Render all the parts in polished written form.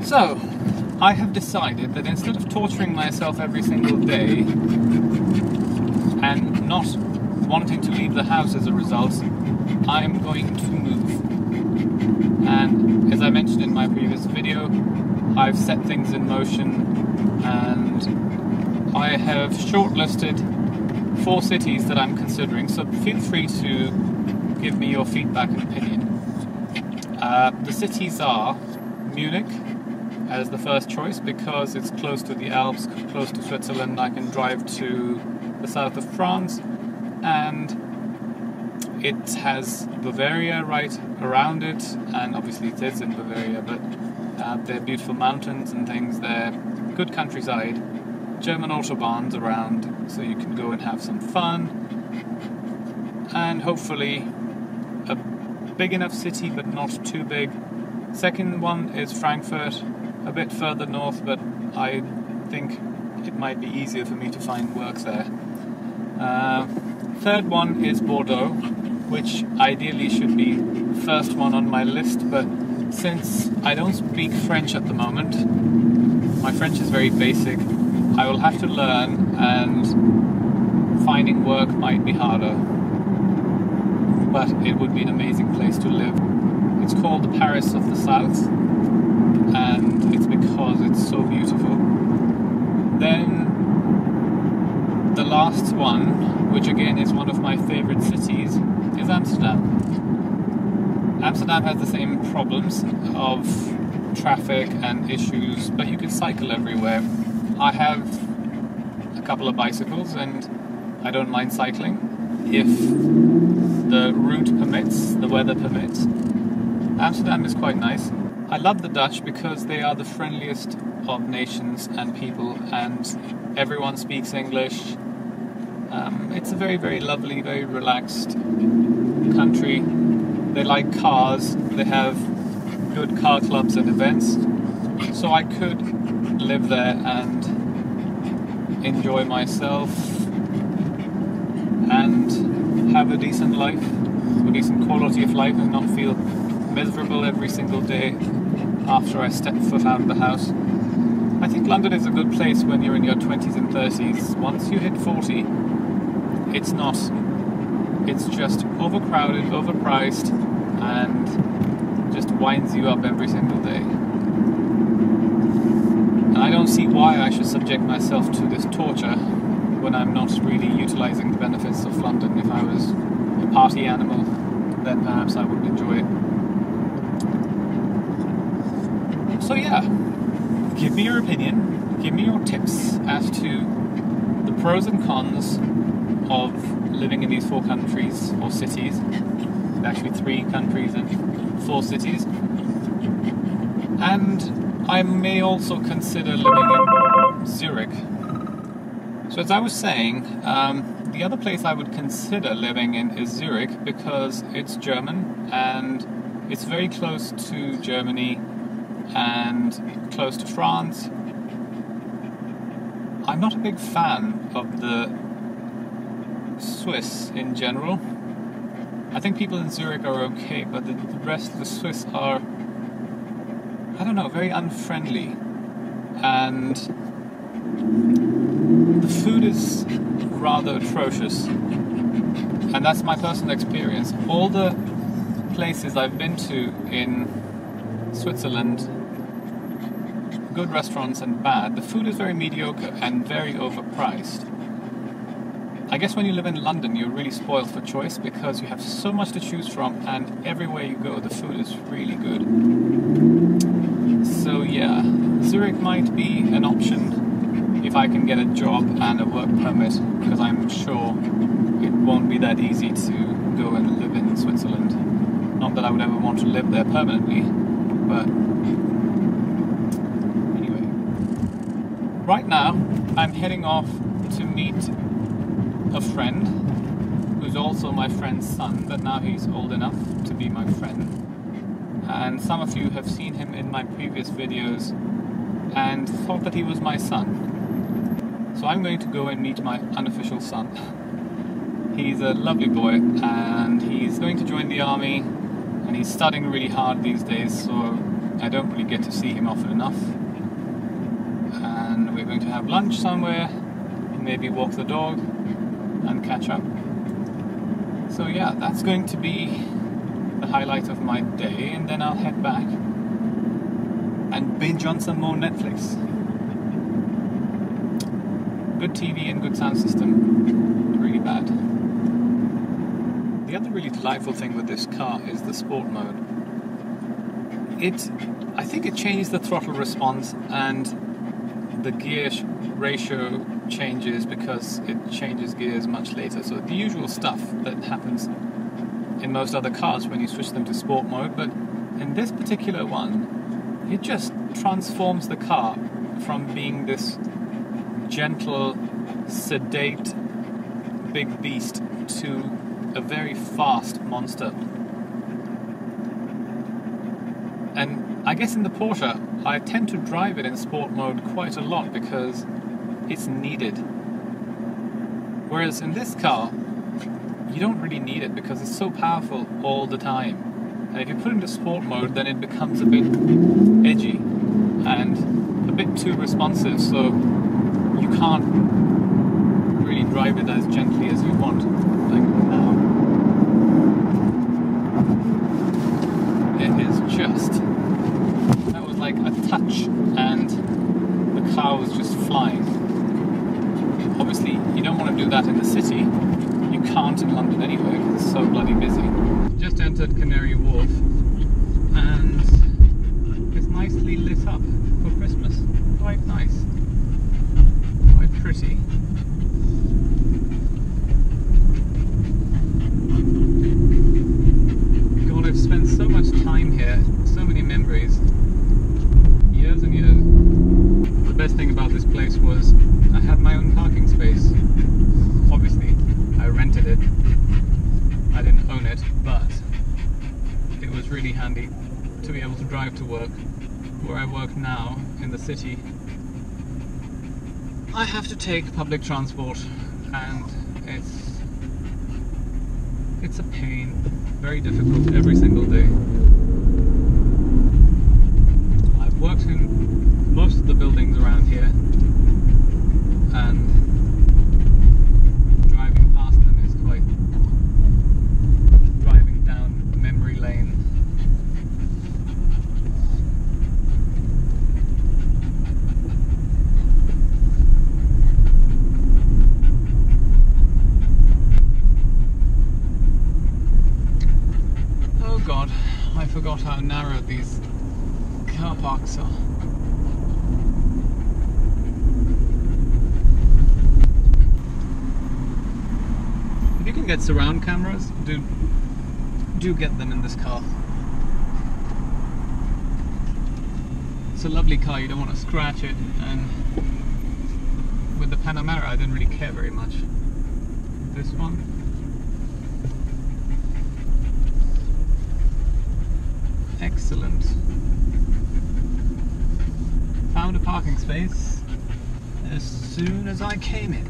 So, I have decided that instead of torturing myself every single day and not wanting to leave the house as a result, I'm going to move. And as I mentioned in my previous video, I've set things in motion and I have shortlisted 4 cities that I'm considering, so feel free to give me your feedback and opinion. The cities are Munich as the first choice because it's close to the Alps, close to Switzerland. I can drive to the south of France and it has Bavaria right around it, and obviously it is in Bavaria, but there are beautiful mountains and things there, good countryside, German autobahns around so you can go and have some fun, and hopefully a big enough city but not too big. Second one is Frankfurt, a bit further north, but I think it might be easier for me to find work there. Third one is Bordeaux, which ideally should be the first one on my list, but since I don't speak French at the moment, my French is very basic, I will have to learn and finding work might be harder, but it would be an amazing place to live. It's called the Paris of the South, and it's because it's so beautiful. Then the last one, which again is one of my favorite cities, is Amsterdam. Amsterdam has the same problems of traffic and issues, but you can cycle everywhere. I have a couple of bicycles and I don't mind cycling if the route permits, the weather permits. Amsterdam is quite nice. I love the Dutch because they are the friendliest of nations and people, and everyone speaks English. It's a very, very lovely, very relaxed country. They like cars, they have good car clubs and events, so I could live there and enjoy myself and have a decent life, a decent quality of life, and not feel miserable every single day after I step foot out of the house. I think London is a good place when you're in your 20s and 30s. Once you hit 40, it's not. It's just overcrowded, overpriced, and just winds you up every single day. And I don't see why I should subject myself to this torture when I'm not really utilising the benefits of London. If I was a party animal, then perhaps I would enjoy it. So yeah, give me your opinion, give me your tips as to the pros and cons of living in these 4 countries or cities, actually 3 countries and 4 cities. And I may also consider living in Zurich. So as I was saying, the other place I would consider living in is Zurich because it's German and it's very close to Germany and close to France. I'm not a big fan of the Swiss in general. I think people in Zurich are okay, but the rest of the Swiss are, I don't know, very unfriendly. And the food is rather atrocious. And that's my personal experience. All the places I've been to in Switzerland, good restaurants and bad, the food is very mediocre and very overpriced. I guess when you live in London, you're really spoiled for choice because you have so much to choose from, and everywhere you go, the food is really good. So yeah, Zurich might be an option if I can get a job and a work permit, because I'm sure it won't be that easy to go and live in Switzerland. Not that I would ever want to live there permanently, but anyway. Right now, I'm heading off to meet a friend who's also my friend's son, but now he's old enough to be my friend. And some of you have seen him in my previous videos and thought that he was my son. So I'm going to go and meet my unofficial son. He's a lovely boy and he's going to join the army and he's studying really hard these days, so I don't really get to see him often enough. And we're going to have lunch somewhere, maybe walk the dog and catch up. So yeah, that's going to be the highlight of my day, and then I'll head back and binge on some more Netflix. Good TV and good sound system, really bad. The other really delightful thing with this car is the sport mode. I think it changes the throttle response, and the gear ratio changes because it changes gears much later. So the usual stuff that happens in most other cars when you switch them to sport mode, but in this particular one, it just transforms the car from being this gentle, sedate, big beast to a very fast monster. And I guess in the Porsche, I tend to drive it in sport mode quite a lot because it's needed. Whereas in this car, you don't really need it because it's so powerful all the time. And if you put it into sport mode, then it becomes a bit edgy and a bit too responsive, so you can't really drive it as gently as you want, like now. It is just, that was like a touch and the car was just flying. Obviously you don't want to do that in the city. You can't in London anyway because it's so bloody busy. Just entered Canary Wharf and it's nicely lit up for Christmas. Quite nice. Quite pretty. God, I've spent so much time here, so many memories, years and years. The best thing about this place was I had my own parking space. Obviously, I rented it. I didn't own it, but it was really handy to be able to drive to work. Where I work now, in the city, I have to take public transport, and it's a pain, very difficult every single day. I've worked in most of the buildings around here, and driving past them is quite driving down memory lane. Oh God, I forgot how narrow these car parks are. If you can get surround cameras, do get them in this car. It's a lovely car, you don't want to scratch it, and with the Panamera I didn't really care very much. This one, excellent. Found a parking space as soon as I came in.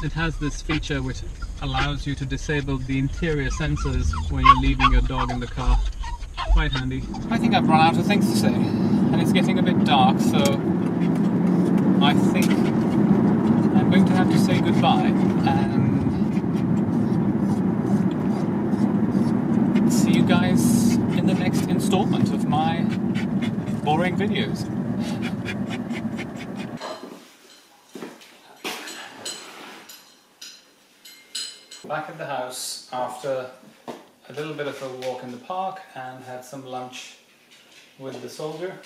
It has this feature which allows you to disable the interior sensors when you're leaving your dog in the car. Quite handy. I think I've run out of things to say, and it's getting a bit dark, so I think I'm going to have to say goodbye and see you guys in the next installment of my boring videos. Back at the house after a little bit of a walk in the park and had some lunch with the soldier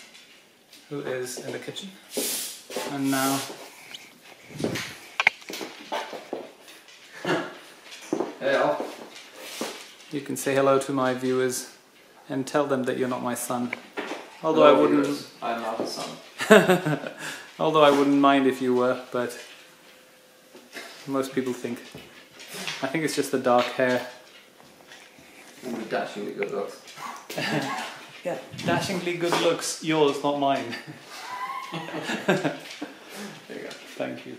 who is in the kitchen, and now You can say hello to my viewers and tell them that you're not my son. Although I wouldn't... Viewers, I'm not a son. Although I wouldn't mind if you were, but most people think. I think it's just the dark hair. And the dashingly good looks. Yeah, dashingly good looks. Yours, not mine. There you go. Thank you.